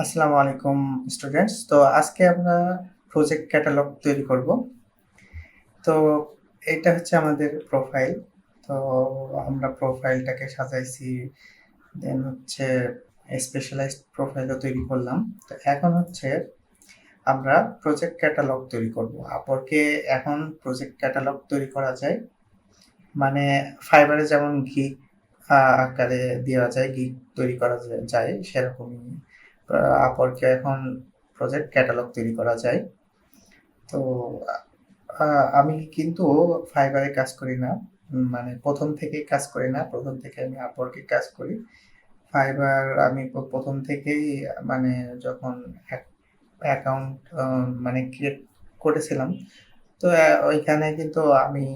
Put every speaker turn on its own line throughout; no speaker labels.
আসসালামু আলাইকুম স্টুডেন্টস। তো আজকে আমরা প্রজেক্ট ক্যাটালগ তৈরি করব। তো এটা হচ্ছে আমাদের প্রোফাইল। তো আমরা প্রোফাইলটাকে সাজাইছি। দেন হচ্ছে স্পেশালাইজড প্রোফাইলও তৈরি করলাম। তো এখন হচ্ছে আমরা প্রজেক্ট ক্যাটালগ তৈরি করব। আপওয়ার্কে এখন প্রজেক্ট ক্যাটালগ তৈরি করা যায়। মানে ফাইবারে যেমন গিগ আকারে দেওয়া যায়, গিগ তৈরি করা যায় সেরকমই আপওয়ার্কে এখন প্রজেক্ট ক্যাটালগ তৈরি করা যায়। তো আমি কিন্তু ফাইবারে কাজ করি না। মানে প্রথম থেকেই কাজ করি না। প্রথম থেকে আমি আপওয়ার্কে কাজ করি। ফাইবার আমি প্রথম থেকেই মানে যখন অ্যাকাউন্ট মানে ক্রিয়েট করেছিলাম, তো ওইখানে কিন্তু আমি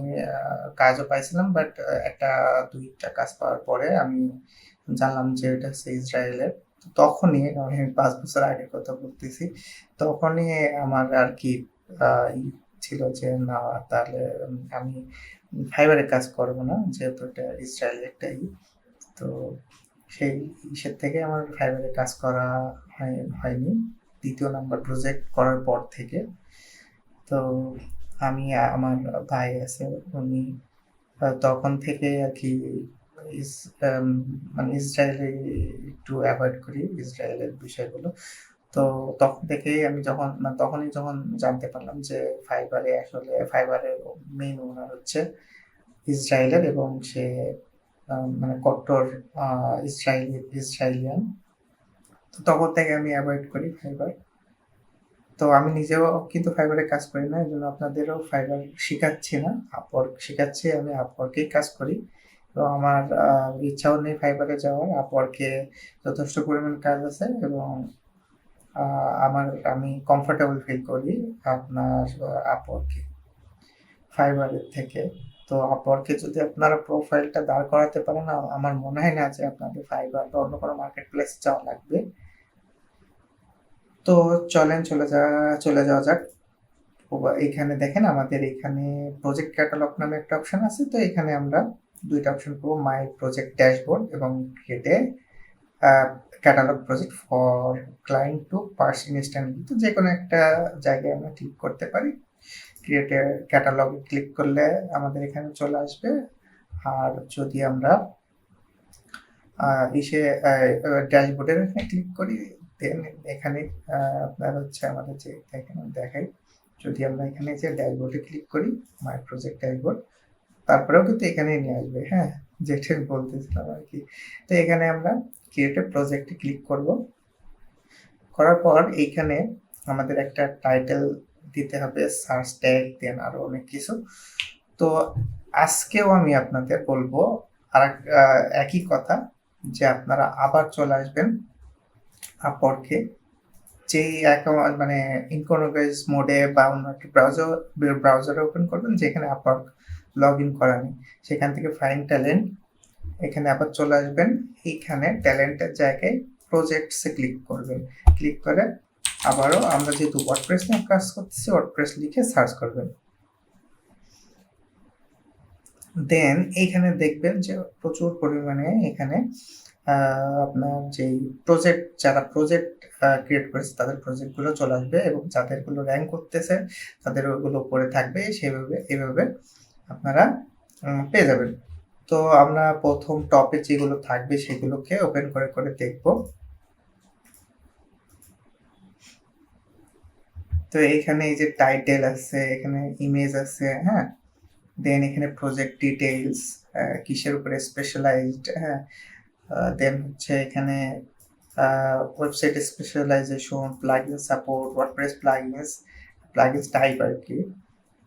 কাজও পাইছিলাম, বাট একটা ২টা কাজ পাওয়ার পরে আমি জানলাম যে এটা হচ্ছে ইসরায়েলের। তো তখনই আমি ৫ বছর আগের কথা বলতেছি। তখনই আমার আরকি আ ই ছিল যে না, তাহলে আমি ফাইবারে কাজ করব না। যেহেতু এটা ইসরায়েলের একটা তো সেই ইসের থেকে আমার ফাইবারে কাজ করা হয়নি। ২য় নাম্বার প্রজেক্ট করার পর থেকে। তো আমি আমার ভাই আছে, উনি তখন থেকে আরকি ইস আম মানে ইসরায়েলে একটু এভয়েড করি, ইসরায়েলের বিষয়গুলো। তো তখন থেকেই আমি তখনই যখন জানতে পারলাম যে ফাইবারের মেইন ওনার হচ্ছে ইসরায়েলের, এবং সে মানে কট্টর আ ইসরায়েলিয়ান। তো তখন থেকে আমি এভয়েড করি ফাইবার। তো আমি নিজেও কিন্তু ফাইবারে কাজ করি না। এজন্য আপনাদেরও ফাইবার শিখাচ্ছি না। আপওয়ার্ক শিখাচ্ছি। আমি আপওয়ার্কেই কাজ করি। তো আমার ইচ্ছাও নেই ফাইবারে যাওয়ার। আপওয়ার্কে যথেষ্ট পরিমাণ কাজ আছে, এবং আ আমি কমফোর্টেবল ফিল করি আপনার আপওয়ার্কে, ফাইবারের থেকে। তো আপওয়ার্কে যদি আপনারা প্রোফাইলটা দাঁড় করাতে পারেন, আমার মনে হয় না যে আপনাদের ফাইবার বা অন্য কোনো মার্কেট প্লেসে যাওয়া লাগবে। তো চলেন চলে যাওয়া যাক। এখানে দেখেন, আমাদের এখানে প্রজেক্ট ক্যাটালগ নামে একটা অপশন আছে। তো এখানে আমরা ২ টা অপশন পাবো, মাই প্রজেক্ট ড্যাশবোর্ড এবং create a catalogue project for client to pass instantly. তো যেকোনো একটা জায়গায় আমরা ক্লিক করতে পারি। ক্রিয়েট এ ক্যাটালগে ক্লিক করলে আমাদের এখানে চলে আসবে। আর যদি আমরা ইসে ড্যাশবোর্ডের এখানে ক্লিক করি, দেন এখানে আপনার হচ্ছে আমাদের যে এখানে দেখাই, যদি আমরা এখানে যে ড্যাশবোর্ডে ক্লিক করি, মাই প্রজেক্ট ড্যাশবোর্ড, তারপরেও কিন্তু এখানেই নিয়ে আসবে, হ্যাঁ? যেটা বলতেছিলাম আরকি। তো এখানে আমরা ক্রিয়েট এ প্রজেক্টে ক্লিক করব। করার পর এইখানে আমাদের একটা টাইটেল দিতে হবে, সার্চ ট্যাগ, দেন আরো অনেক কিছু। তো আজকেও আমি আপনাদের বলবো আরেক একই কথা, যে আপনারা আবার চলে আসবেন আপওয়ার্কে। যেই মানে ইনকগনিজ মোডে বা অন্য একটা ব্রাউজারে ওপেন করবেন যেখানে আপওয়ার্ক লগইন করা নেই। সেখান থেকে ফাইন্ড ট্যালেন্ট, এখানে আবার চলে আসবেন। এইখানে ট্যালেন্টের জায়গায় প্রজেক্টস এ ক্লিক করবেন। ক্লিক করে আবারও আমরা যেহেতু ওয়ার্ডপ্রেস নিয়ে কাজ করতেছি, ওয়ার্ডপ্রেস লিখে সার্চ করবেন। দেন এইখানে দেখবেন যে প্রচুর পরিমাণে এখানে আপনার যেই যারা প্রজেক্ট ক্রিয়েট করেছে তাদের প্রজেক্টগুলো চলে আসবে, এবং যাদেরগুলো র্যাঙ্ক করতেছে তাদের ওগুলো উপরে থাকবে। এভাবে আপনারা পেয়ে যাবেন। তো আমরা ১ম টপে যেগুলো থাকবে সেগুলোকে ওপেন করে দেখব। তো এখানে এই যে টাইটেল আছে, এখানে ইমেজ আছে, হ্যাঁ? দেন এখানে প্রজেক্ট ডিটেইলস, কিসের উপরে স্পেশালাইজড, হ্যাঁ? দেন হচ্ছে এখানে website specialisation, plugin support, WordPress plugins type আরকি।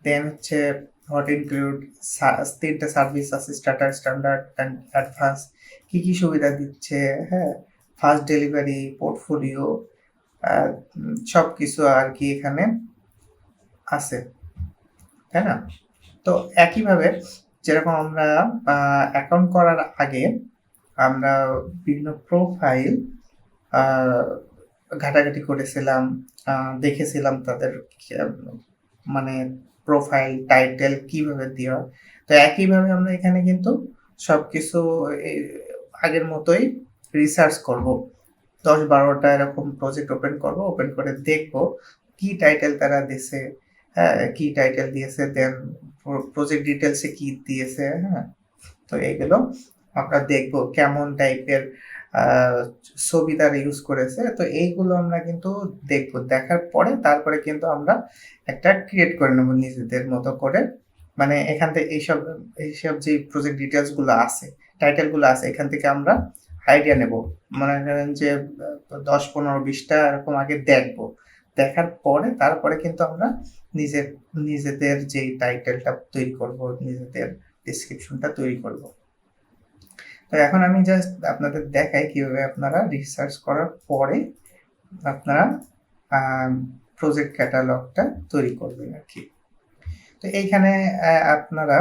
দেন হচ্ছে হোয়াট ইনক্লুড ৩ টা সার্ভিস আছে, স্টার্টার, স্ট্যান্ডার্ড অ্যান্ড অ্যাডভান্স। কি সুবিধা দিচ্ছে, হ্যাঁ? ফাস্ট ডেলিভারি, পোর্টফোলিও, আ সবকিছু আরকি এখানে আছে, তাই না? তো একইভাবে যেরকম আমরা অ্যাকাউন্ট করার আগে আমরা বিভিন্ন প্রোফাইল আ ঘাটাঘাটি করেছিলাম, আ দেখেছিলাম তাদের আ মানে প্রোফাইল, টাইটেল কিভাবে দেওয়া। তো একইভাবে আমরা এখানে কিন্তু সবকিছু এ আগের মতোই রিসার্চ করব। 10-12টা এরকম প্রজেক্ট ওপেন করব, ওপেন করে দেখব কি টাইটেল তারা দিছে, হ্যাঁ? কি টাইটেল দিয়েছে, দেন প্রজেক্ট ডিটেইলসে কি দিয়েছে, হ্যাঁ? তো এগুলো আমরা দেখব কেমন টাইপের আ ছবি তারা ইউজ করেছে। তো এইগুলো আমরা কিন্তু দেখব। দেখার পরে তারপরে কিন্তু আমরা একটা ক্রিয়েট করে নেব নিজেদের মতো করে। মানে এখান থেকে এইসব যে প্রজেক্ট ডিটেইলস গুলো আছে, টাইটেল গুলো আছে এখান থেকে আমরা আইডিয়া নেব। মনে করেন যে ১০, ১৫, ২০ টা এরকম আগে দেখব। দেখার পরে তারপরে কিন্তু আমরা নিজেদের যেই টাইটেলটা তৈরি করব, নিজেদের ডেসক্রিপশনটা তৈরি করব। তো এখন আমি জাস্ট আপনাদের দেখাই কিভাবে আপনারা রিসার্চ করার পরে আপনারা প্রজেক্ট ক্যাটালগটা তৈরি করবেন আরকি। তো এইখানে আপনারা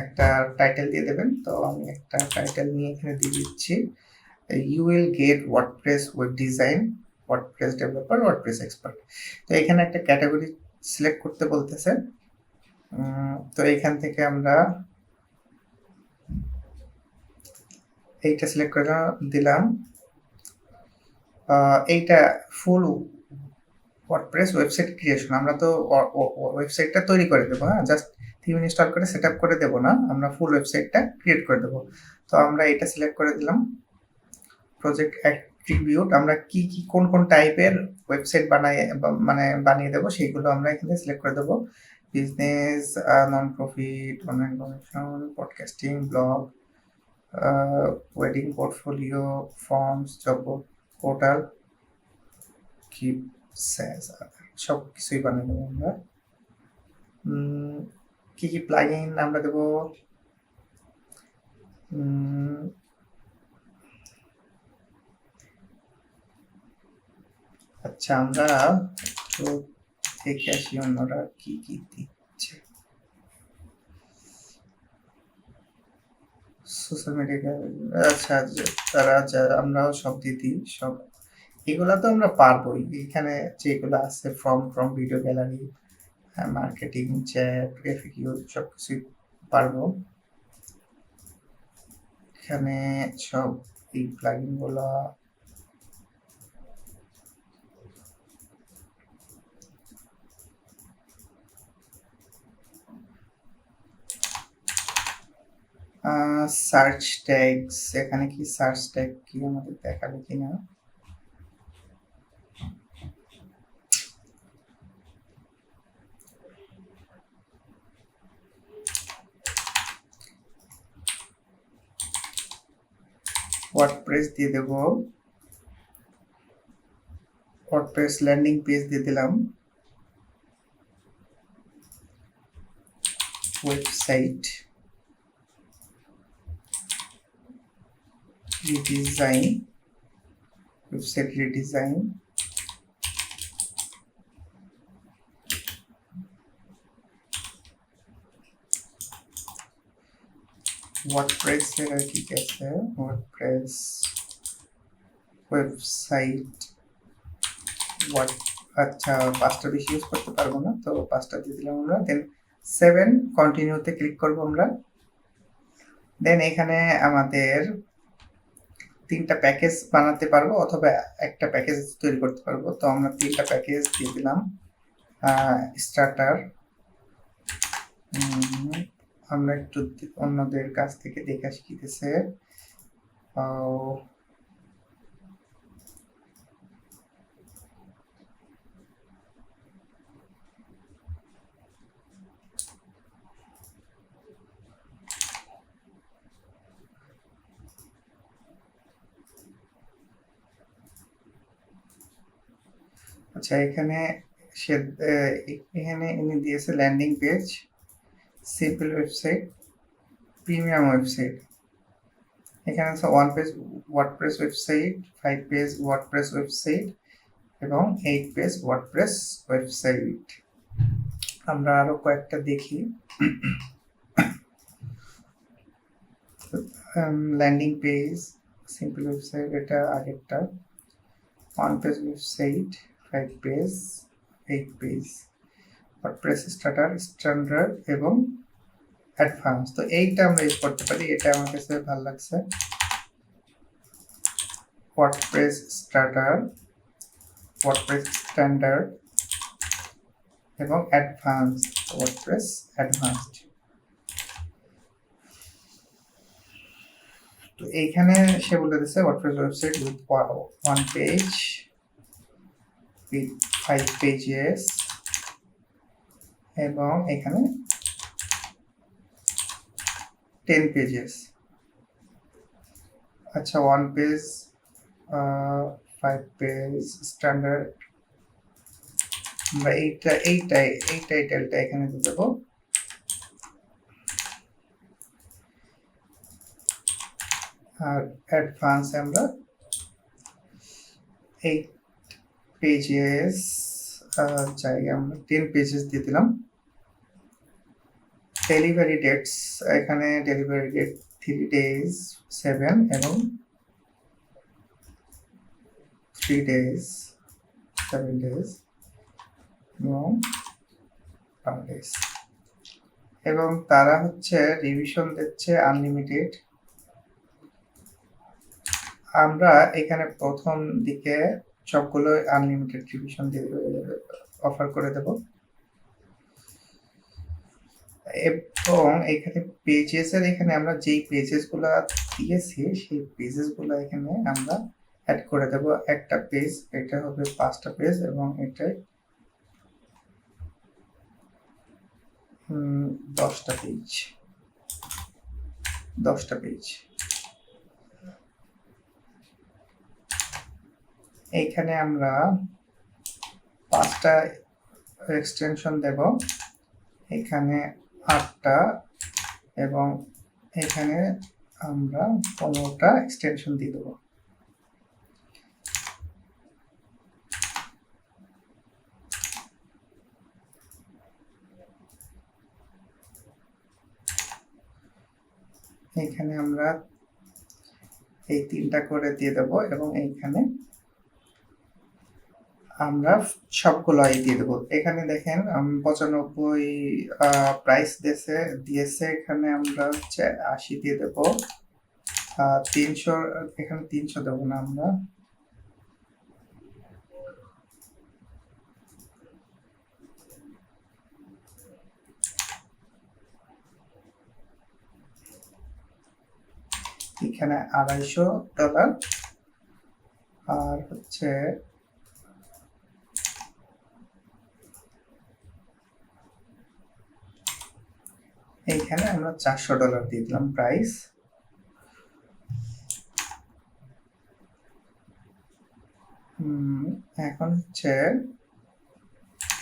একটা টাইটেল দিয়ে দেবেন। তো আমি একটা টাইটেল নিয়ে এখানে দিয়ে দিচ্ছি। You will get WordPress web design, WordPress developer, WordPress expert. তো এখানে একটা ক্যাটাগরি সিলেক্ট করতে বলতেছে। তো এইখান থেকে আমরা এইটা সিলেক্ট করে দিলাম। এইটা ফুল ওয়ার্ডপ্রেস ওয়েবসাইট ক্রিয়েশন। আমরা তো ওয়েবসাইটটা তৈরি করে দেবো, হ্যাঁ? জাস্ট থিম ইনস্টল করে সেটআপ করে দেবো না। আমরা ফুল ওয়েবসাইটটা ক্রিয়েট করে দেবো। তো আমরা এটা সিলেক্ট করে দিলাম। প্রজেক্ট অ্যাট্রিবিউট আমরা কোন টাইপের ওয়েবসাইট মানে বানিয়ে দেবো সেইগুলো আমরা এখানে সিলেক্ট করে দেবো। Business, non profit, online promotion, podcasting, blog, wedding portfolio, forms, job portal, কিপ স্যাস, সব কিছুই বানিয়ে দেবো আমরা। কি প্লাগইন আমরা দেবো, আচ্ছা আমরা তো দেখে আসি অন্যরা কি দিচ্ছে। সোশ্যাল মিডিয়া, আচ্ছা তারা আমরাও সব দিই, সব এগুলা তো আমরা পারবোই। এখানে যেগুলো আছে from video gallery, marketing, chat, FAQ সবকিছুই পারবো। এখানে সব এই প্লাগইন গুলা সার্চ ট্যাগস, এখানে কি সার্চ ট্যাগ কি আমাদের দেখাবে কিনা। ওয়ার্ডপ্রেস দিয়ে দেব, ওয়ার্ডপ্রেস ল্যান্ডিং পেজ দিয়ে দিলাম, website redesign, website redesign, WordPress এর কি আছে, ওয়ার্ডপ্রেস ওয়েবসাইট আচ্ছা 5টা বেশি ইউজ করতে পারবো না, তো 5টা দিয়ে দিলাম আমরা। দেন 7 কন্টিনিউতে ক্লিক করব আমরা। দেন এখানে আমাদের 3টা প্যাকেজ বানাতে পারবো অথবা একটা প্যাকেজ তৈরি করতে পারবো। তো আমরা 3টা প্যাকেজ দিয়ে দিলাম। স্টার্টার, আমরা একটু অন্যদের কাছ থেকে দেখা শিখতেছে। আচ্ছা এখানে ইনি দিয়েছে landing page, simple website, premium website. এখানে আছে 1 page WordPress website, 5 page WordPress website এবং 8 পেজ ওয়ার্ডপ্রেস ওয়েবসাইট। আমরা আরো কয়েকটা দেখি। ল্যান্ডিং পেজ, সিম্পল ওয়েবসাইট, এটা আগেরটা। 1 page website, 5 page, 8 page, WordPress starter, standard এবং অ্যাডভান্স। তো এইটা আমরা ইউজ করতে পারি, এটা আমার কাছে ভালো লাগছে। ওয়ার্ডপ্রেস স্টার্টার, ওয়ার্ডপ্রেস স্ট্যান্ডার্ড এবং অ্যাডভান্সড, ওয়ার্ডপ্রেস অ্যাডভান্সড। তো এইখানে সে বলে দিচ্ছে WordPress website with 1 page with 5 pages, এবং এখানে 10 পেজেস। আচ্ছা, 1 পেজ 5 পেজ স্ট্যান্ডার্ড, আমরা এই টাইটেলটা এখানে দিয়ে দেবো। আর অ্যাডভান্স আমরা 8 পেজেস জায়গায় আমরা 10 পেজেস দিয়ে দিলাম। ডেলিভারি ডেটস, এখানে ডেলিভারি ডেট 3 days, 7 এবং 3 days, 7 days এবং 5 days। এবং তারা হচ্ছে রিভিশন দিচ্ছে আনলিমিটেড। আমরা এখানে প্রথম দিকে সবগুলো আনলিমিটেড রিভিশন অফার করে দেব। এবং এখানে পেজেসের, এখানে আমরা যেই পেজেসগুলো দিয়েছি সেই পেজেসগুলো এখানে আমরা অ্যাড করে দেব। একটা পেজ, এটা হবে 5টা পেজ এবং এটা 10টা পেজ, 10টা পেজ। এইখানে আমরা 5টা এক্সটেনশন দেব, এখানে 8টা এবং এখানে আমরা 15টা এক্সটেনশন দিয়ে দেবো। এখানে আমরা এই 3টা করে দিয়ে দেব এবং এইখানে আমরা সবগুলোই দিয়ে দেবো। এখানে দেখেন 95 প্রাইস দিয়েছে, এখানে আমরা হচ্ছে 80 দিয়ে দেব। 300, এখানে 300 দেবো না আমরা, এখানে $250 আর হচ্ছে এইখানে আমরা $400 দিয়ে দিলাম প্রাইস। এখন হচ্ছে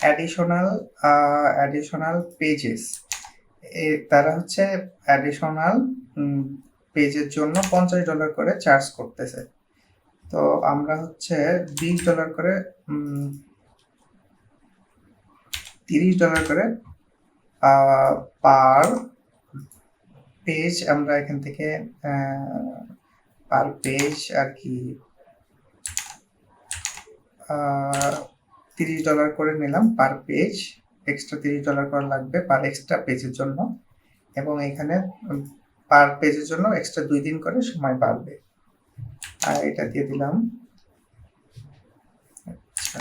অ্যাডিশনাল পেজেস, তারা হচ্ছে অ্যাডিশনাল পেজের জন্য $50 করে চার্জ করতেছে। তো আমরা হচ্ছে $20 করে, $30 করে পার পেজ আমরা এখান থেকে পার পেজ আর কি $30 করে নিলাম পার পেজ। এক্সট্রা $30 করে লাগবে পার এক্সট্রা পেজের জন্য, এবং এখানে পার পেজের জন্য এক্সট্রা 2 দিন করে সময় পাবে। আর এটা দিয়ে দিলাম। আচ্ছা,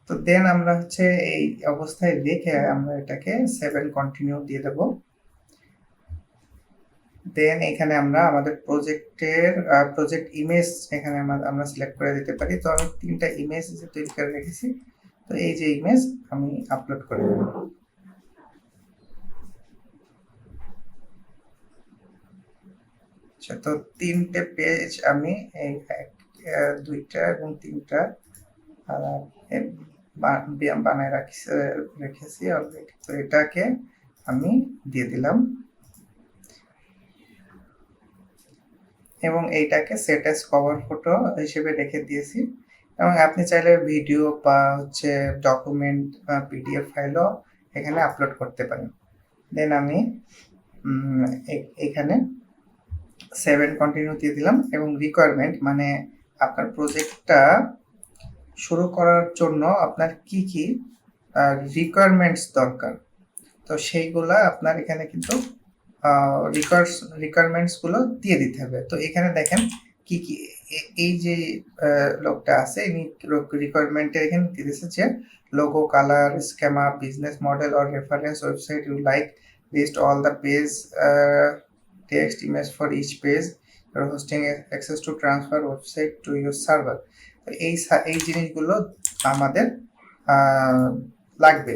তো দেন আমরা হচ্ছে এই অবস্থায় রেখে আমরা এটাকে 7 কন্টিনিউ দিয়ে দেব। দেন এখানে আমরা আমাদের প্রজেক্ট ইমেজ এখানে আমরা সিলেক্ট করে দিতে পারি। তো আমি 3টা ইমেজ তৈরি করে রেখেছি, তো এই যে ইমেজ আমি আপলোড করে দেব। আচ্ছা, তো 3টে পেজ আমি এই 2টা এবং 3টা বানায় রেখেছি অলরেডি। তো এটাকে আমি দিয়ে দিলাম এবং এইটাকে সেট অ্যাজ কভার ফটো হিসেবে রেখে দিয়েছি। এবং আপনি চাইলে ভিডিও বা হচ্ছে ডকুমেন্ট বা পিডিএফ ফাইলও এখানে আপলোড করতে পারেন। দেন আমি এখানে 7 কন্টিনিউ দিয়ে দিলাম এবং রিকোয়ারমেন্ট, মানে আপনার প্রজেক্টটা শুরু করার জন্য আপনার কি কি রিকোয়ারমেন্টস দরকার, তো সেইগুলা আপনার এখানে কিন্তু রিকোয়ারমেন্টসগুলো দিয়ে দিতে হবে। তো এখানে দেখেন কি কি এই যে লোকটা আছে ইনি রিকোয়ারমেন্টে এখানে দিতেছে যে logo, colour, schema, business model or reference website you like, list all the page text image for each page, you're hosting access to transfer website to your server. তো এই জিনিসগুলো আমাদের লাগবে,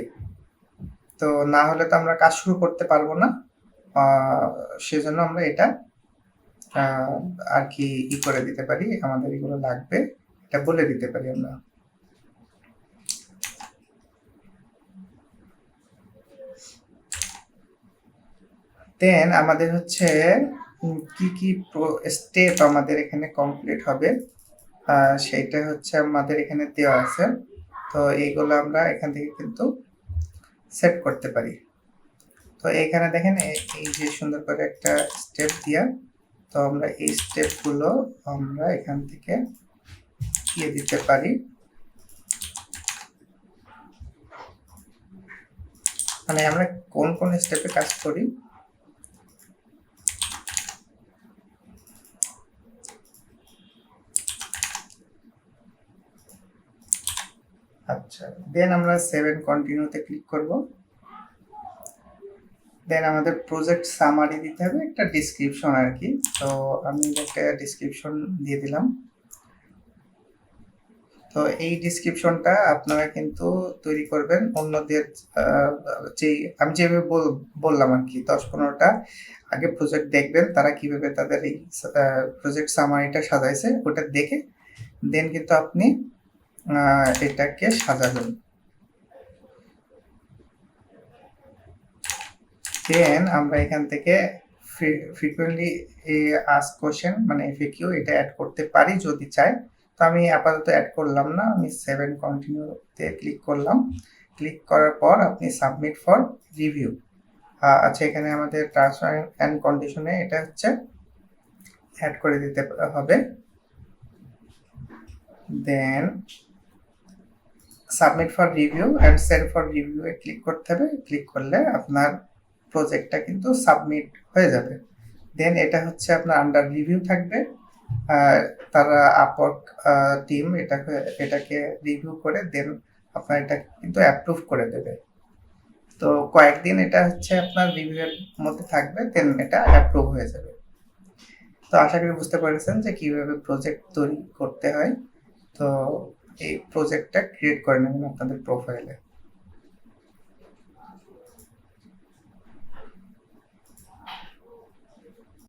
তো না হলে তো আমরা কাজ শুরু করতে পারবো না। সেজন্য আমরা এটা আর কি করে দিতে পারি, আমাদের এগুলো লাগবে এটা বলে দিতে পারি আমরা। দেন আমাদের হচ্ছে কি কি স্টেপ আমাদের এখানে কমপ্লিট হবে সেটা হচ্ছে আমাদের এখানে দেওয়া আছে। তো এইগুলো আমরা এখান থেকে কিন্তু সেট করতে পারি। তো এখানে দেখেন এই যে সুন্দর করে একটা স্টেপ দিয়া, তো আমরা এই স্টেপগুলো আমরা এখান থেকে দিয়ে দিতে পারি। মানে আমরা কোন কোন স্টেপে কাজ করি আচ্ছা, দেন আমরা 7 কন্টিনিউতে ক্লিক করব। দেন আমাদের প্রজেক্ট সামারি দিতে হবে, একটা ডেসক্রিপশন আর কি। তো আমি একটা ডেসক্রিপশন দিয়ে দিলাম। তো এই ডেসক্রিপশনটা আপনারা কিন্তু তৈরি করবেন অন্যদের যে আমি যেভাবে বললাম আর কি 10-15টা আগে প্রজেক্ট দেখবেন তারা কিভাবে তাদের এই প্রজেক্ট সামারিটা সাজাইছে ওটা দেখে দেন কিন্তু আপনি এটাকে সাজাবেন। দেন আমরা এখান থেকে ফ্রিকুয়েন্টলি আস্ক কোশ্চেন মানে এফএকিউ এটা অ্যাড করতে পারি যদি চাই। তো আমি আপাতত অ্যাড করলাম না, আমি 7 কন্টিনিউতে ক্লিক করলাম। ক্লিক করার পর আপনি সাবমিট ফর রিভিউ। আচ্ছা, এখানে আমাদের টার্মস অ্যান্ড কন্ডিশনে এটা হচ্ছে অ্যাড করে দিতে হবে। Then submit for review and send for review এ ক্লিক করতে হবে। ক্লিক করলে আপনার প্রজেক্টটা কিন্তু সাবমিট হয়ে যাবে। দেন এটা হচ্ছে আপনার আন্ডার রিভিউ থাকবে, তারা আপওয়ার্ক টিম এটাকে রিভিউ করে দেন আপনার এটা কিন্তু অ্যাপ্রুভ করে দেবে। তো কয়েকদিন এটা হচ্ছে আপনার রিভিউয়ের মধ্যে থাকবে, দেন এটা অ্যাপ্রুভ হয়ে যাবে। তো আশা করি বুঝতে পেরেছেন যে কিভাবে প্রজেক্ট তৈরি করতে হয়। তো এই প্রজেক্টটা ক্রিয়েট করে নেবেন আপনাদের প্রোফাইলে।